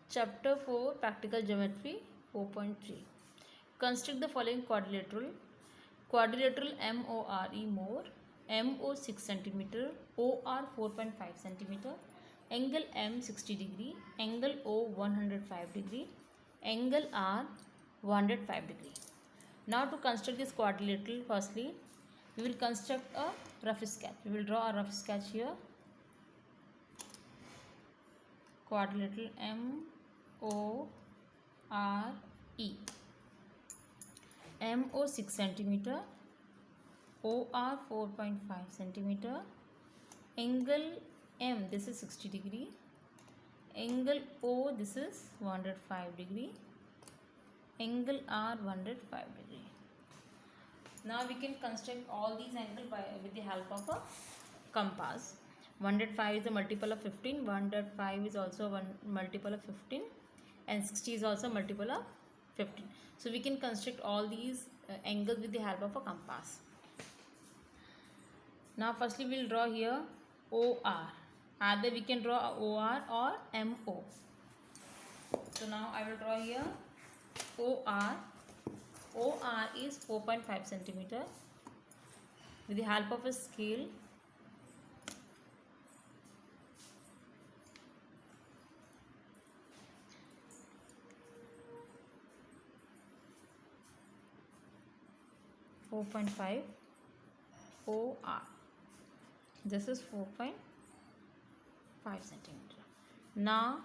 Chapter 4 Practical Geometry 4.3. Construct the following quadrilateral. Quadrilateral MORE, MO 6 cm, OR 4.5 cm, angle M 60 degree, angle O 105 degree, angle R 105 degree. Now to construct this quadrilateral, firstly we will construct a rough sketch. We will draw a rough sketch here. Quadrilateral MORE, MO 6 cm, OR 4.5 cm, angle M this is 60 degree, angle O this is 105 degree, angle R 105 degree. Now we can construct all these angles with the help of a compass. 105 is a multiple of 15, 105 is also one multiple of 15, and 60 is also multiple of 15. So we can construct all these angles with the help of a compass. Now firstly we will draw here OR. Either we can draw OR or MO. So now I will draw here OR. OR is 4.5 cm. With the help of a scale, OR. This is 4.5 cm. Now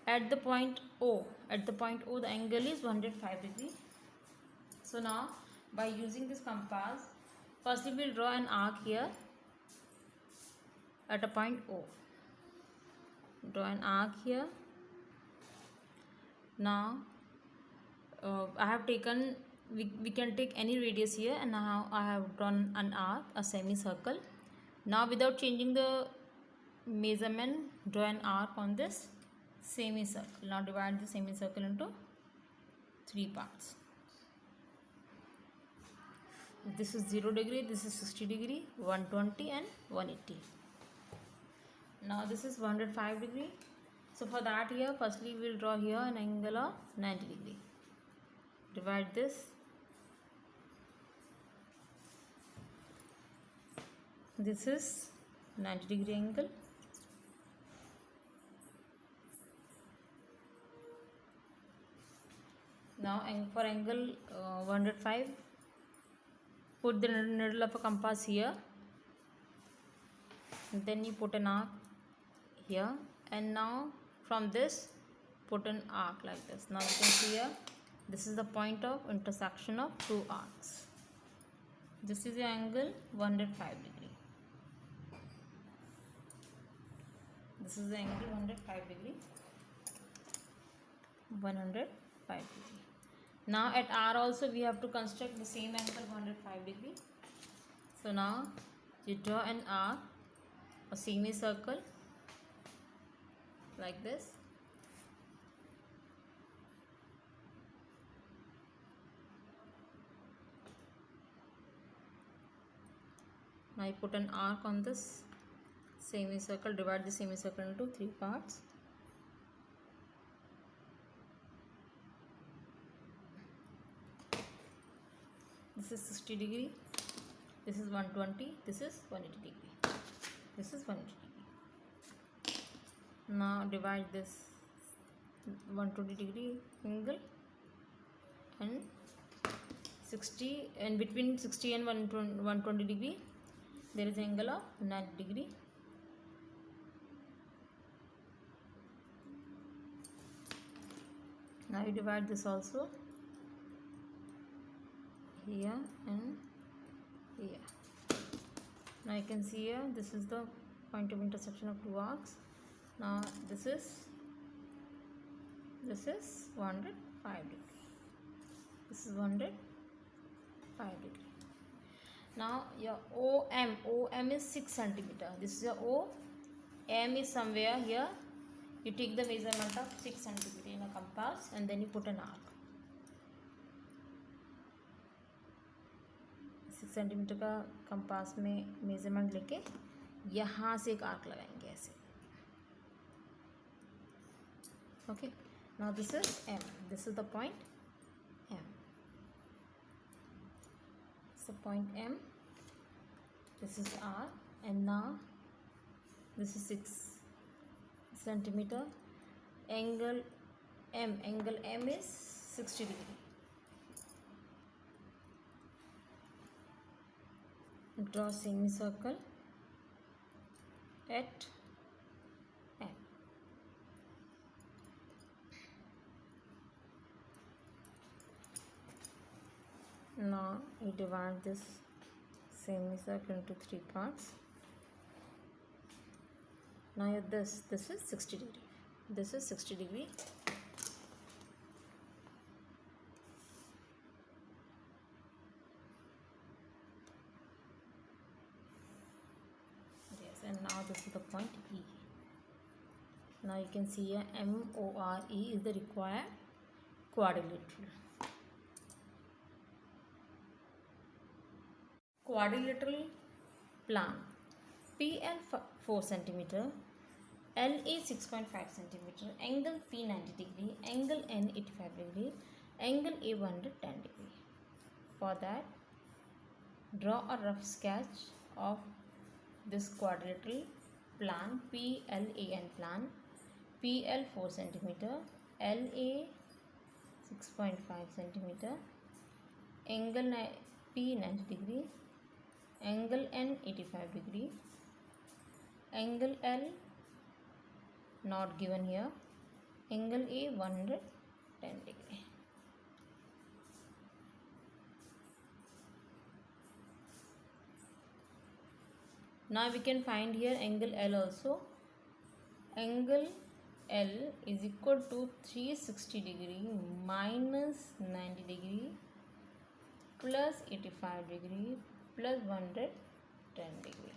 at the point O, the angle is 105 degree. So now by using this compass, firstly we will draw an arc here at a point O. Draw an arc here. Now I have taken, we can take any radius here, and now I have drawn an arc, a semicircle. Now without changing the measurement, draw an arc on this semicircle. Now divide the semicircle into 3 parts. This is 0 degree, this is 60 degree, 120 and 180. Now this is 105 degree. So for that here, firstly we will draw here an angle of 90 degree. Divide this. This is 90 degree angle. Now for angle 105, put the needle of a compass here, and then you put an arc here, and now from this put an arc like this. Now you can see here, this is the point of intersection of two arcs. This is the angle 105 degree. This is the angle 105 degree. 105 degree. Now at R also we have to construct the same angle 105 degree. So now you draw an arc, a semicircle like this. Now you put an arc on this semicircle, divide the semicircle into 3 parts. This is 60 degree, this is 120, this is 180 degree, this is 180 degree. Now divide this 120 degree angle and 60, and between 60 and 120 degree there is angle of 90 degree. Now you divide this also here and here. Now you can see here, this is the point of intersection of two arcs. Now this is 105 degree. This is 105 degree. Now your OM is 6 cm. This is your O. M is somewhere here. You take the measurement of 6 cm in a compass, and then you put an arc. 6 centimetre का compass में measurement लेके यहाँ से एक arc लगाएंगे ऐसे. Okay, now this is M. This is the point M. So point M. This is R, and now this is 6 centimeter. Angle M is 60 degree. Draw semicircle at M. Now you divide this semicircle into 3 parts. Now this is 60 degree. This is 60 degree. Yes, and now this is the point E. Now you can see here MORE is the required quadrilateral. Quadrilateral plan. PL 4 centimeter, LA 6.5 centimeter, angle P 90 degree, angle N 85 degree, angle A 110 degree. For that, draw a rough sketch of this quadrilateral plan, PLAN plan. PL 4 centimeter, LA 6.5 centimeter, angle P 90 degree, angle N 85 degree, angle L not given here, angle A 110 degree. Now we can find here angle L also. Angle L is equal to 360 degree minus 90 degree plus 85 degree plus 110 degree.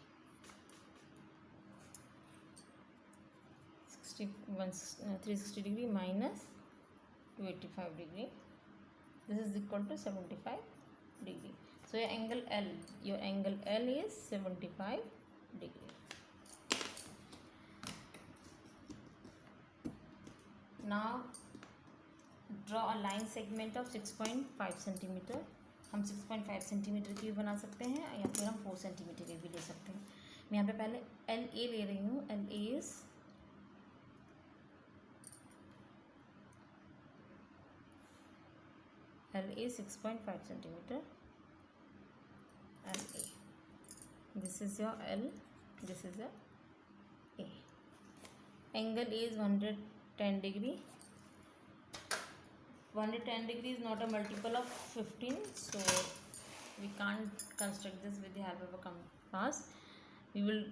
360 degree minus 285 degree. This is equal to 75 degree. So your angle L is 75 degree. Now draw a line segment of 6.5 centimeter. हम 6.5 centimetre की भी बना सकते हैं या फिर हम 4 centimetre की भी ले सकते हैं. मैं यहाँ पे पहले LA ले रही हूँ. LA is LA 6.5 centimeter. LA. This is your L. This is your A. Angle A is 110 degree. 110 degree is not a multiple of 15, so we can't construct this with the help of a compass. We will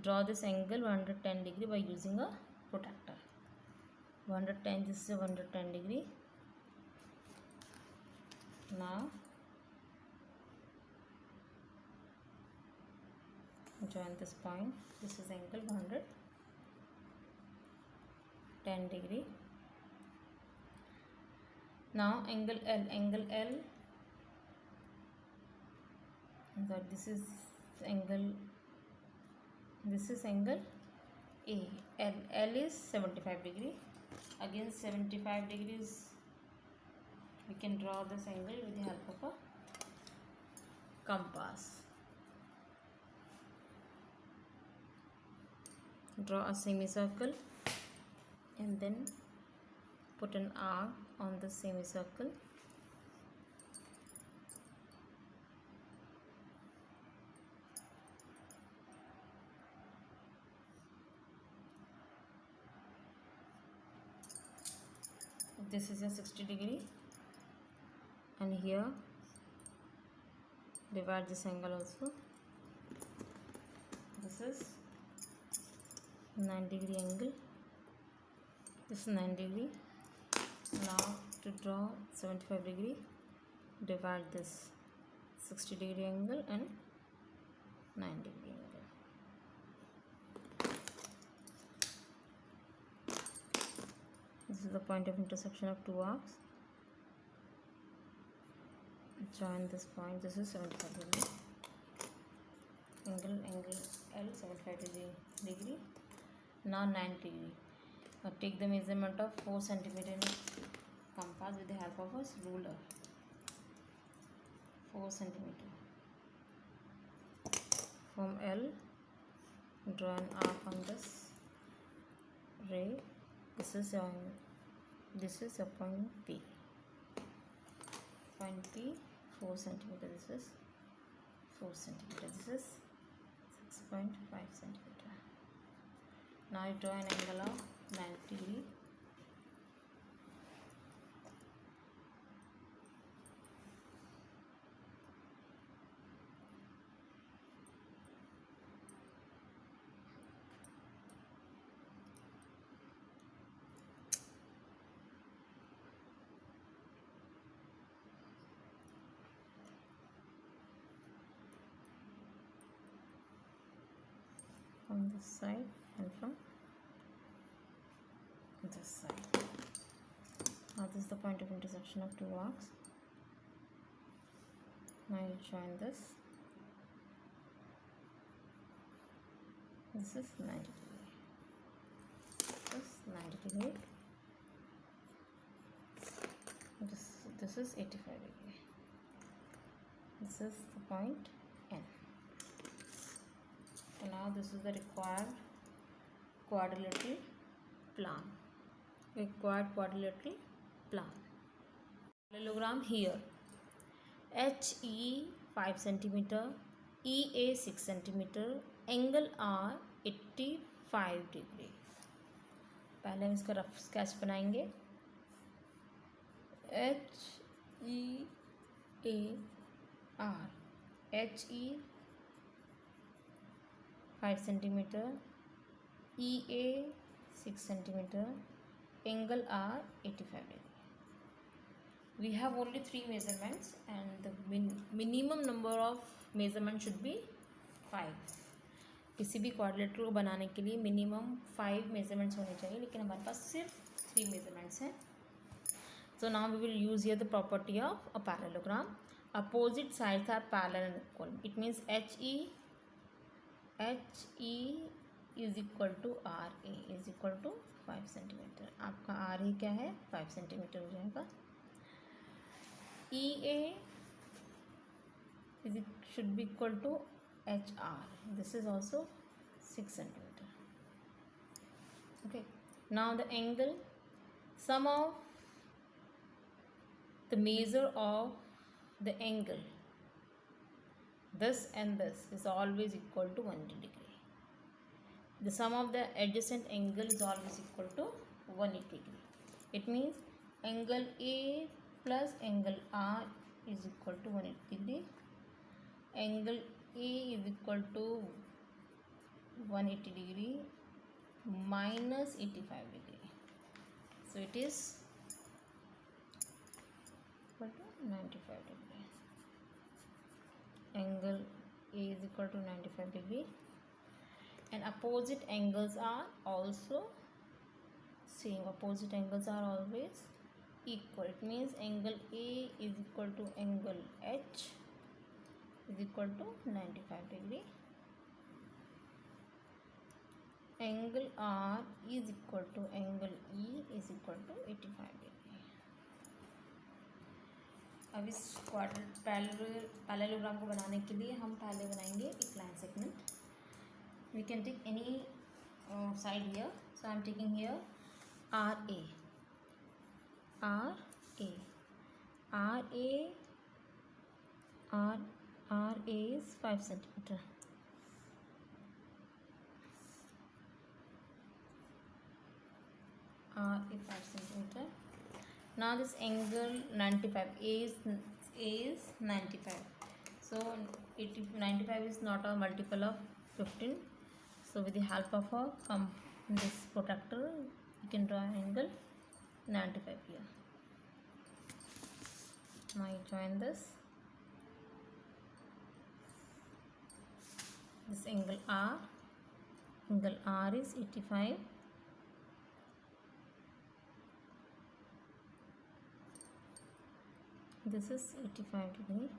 draw this angle 110 degree by using a protractor. 110. This is a 110 degree. Now join this point. This is angle 110 degree. Now angle L. This is angle A. L is 75 degree. Again 75 degrees. We can draw this angle with the help of a compass. Draw a semicircle and then put an arc on the semicircle. This is a 60 degree, and here divide this angle also. This is 90 degree angle. This is 90 degree. Now to draw 75 degree, divide this 60 degree angle and 90 degree angle. This is the point of intersection of two arcs. Join this point. This is 75 degree. Angle L 75 degree. Now 90 degree. Now take the measurement of 4 centimeter in compass with the help of a ruler. 4 centimeter. From L, draw an arc on this ray. This is a point P. Point P, 4 centimeter. This is 4 centimeter. This is 6.5 centimeter. Now you draw an angle of 90 degree. From this side and from this side. Now this is the point of intersection of two arcs. Now you join this. This is 90 degree. This 90 degree. This is 85 degree. This is the point N. So now this is the required quadrilateral plan. Parallelogram here. HE 5 centimeter, EA 6 centimeter, angle R 85 degree. पहले हम इसका rough sketch बनाएंगे. HE 5 centimeter, EA 6 centimeter, angle R 85 degree. We have only 3 measurements and the minimum number of measurements should be 5. किसी भी quadrilateral को बनाने के लिए मिनिमम 5 मेजरमेंट्स होने चाहिए, लेकिन हमारे पास सिर्फ 3 मेजरमेंट्स हैं. So now we will use here the property of a parallelogram. Opposite sides are parallel and equal. It means HE is equal to RA is equal to 5 centimeter. आपका RA क्या है? 5 centimeter हो जाएगा. EA should be equal to HR. This is also 6 centimeter. Okay. Now the angle, sum of the measure of the angle, this and this is always equal to 180 degree. The sum of the adjacent angle is always equal to 180 degree. It means angle A plus angle R is equal to 180 degree. Angle A is equal to 180 degree minus 85 degree. So it is equal to 95 degree. Angle A is equal to 95 degree. And opposite angles are also same. Opposite angles are always equal. It means angle A is equal to angle H is equal to 95 degree. Angle R is equal to angle E is equal to 85 degree. अब इस parallelogram को बनाने के लिए हम पहले बनाएंगे एक line segment. We can take any side here. So I am taking here RA. RA is 5 centimeter. RA 5 centimeter. Now this angle 95. A is 95. So 95 is not a multiple of 15. So with the help of this protractor, you can draw an angle 95 here. Now you join this. This angle R. Angle R is 85. This is 85 degree.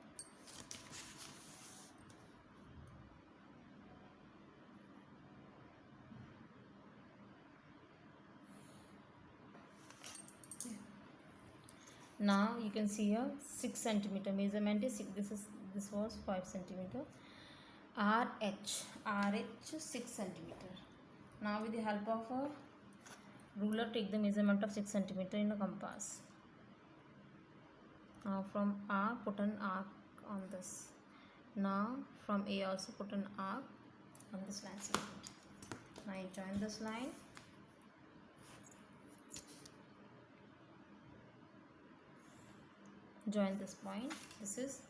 Now you can see here 6 centimeter measurement is 6. This was 5 centimeter. RH 6 centimeter. Now with the help of a ruler, take the measurement of 6 centimeter in a compass. Now from R, put an arc on this. Now from A also put an arc on this line segment. Now you join this line. Join this point. This is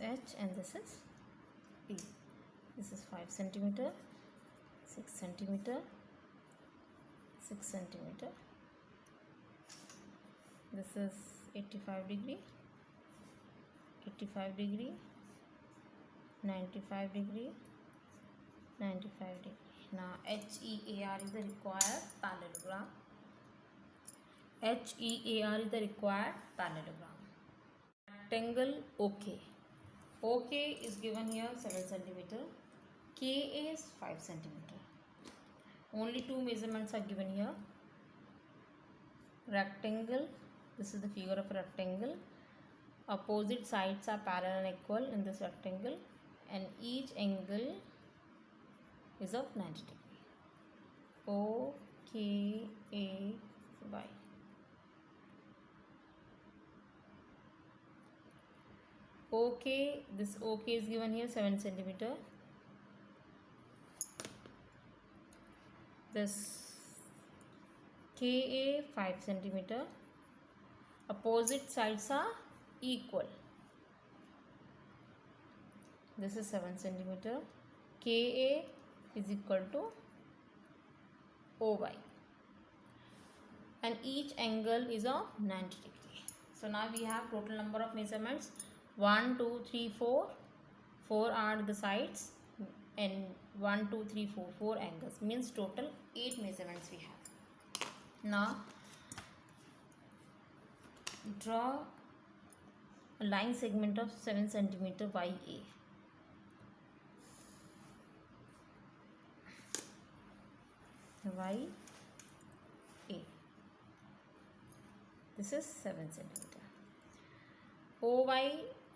H and this is E. This is 5 centimeter, 6 centimeter, 6 centimeter. This is 85 degree, 85 degree, 95 degree, 95 degree. Now HEAR is the required parallelogram. HEAR is the required parallelogram. Rectangle OK. OK is given here 7 centimeter. KA is 5 centimeter. Only two measurements are given here. Rectangle. This is the figure of a rectangle. Opposite sides are parallel and equal in this rectangle, and each angle is of 90 degree. OKAY. OK, this OK is given here 7 centimeter. This KA 5 centimeter. Opposite sides are equal. This is 7 centimeter. KA is equal to OY, and each angle is of 90 degree. So now we have total number of measurements 1, 2, 3, 4. 4 are the sides, and 1, 2, 3, 4. 4 angles, means total 8 measurements we have. Now draw a line segment of 7 centimeter YA. YA. This is 7 centimeter.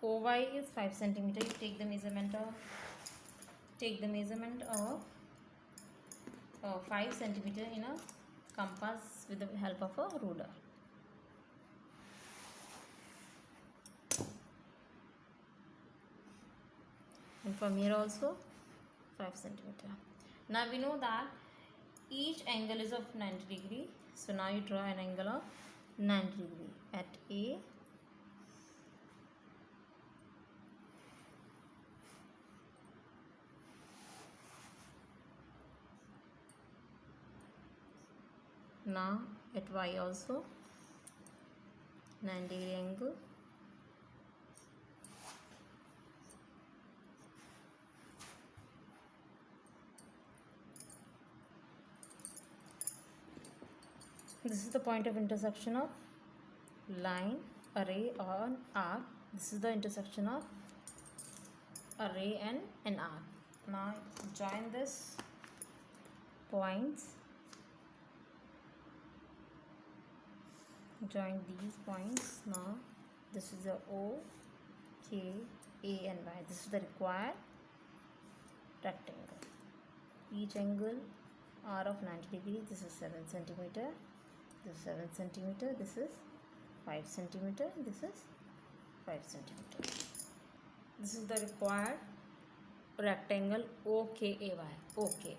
OY is 5 centimeter. You take the measurement of 5 centimeter in a compass with the help of a ruler. And from here also 5 centimeter. Now we know that each angle is of 90 degree. So now you draw an angle of 90 degree at A. Now at Y also 90 degree angle. This is the point of intersection of line, array, or arc. This is the intersection of array and an arc. Now join this points. Join these points. Now this is the O, K, A and Y. This is the required rectangle. Each angle are of 90 degree. This is 7 centimeter. This is 7 centimeter. This is 5 centimeter. This is 5 centimeter. This is the required rectangle OKAY. OK.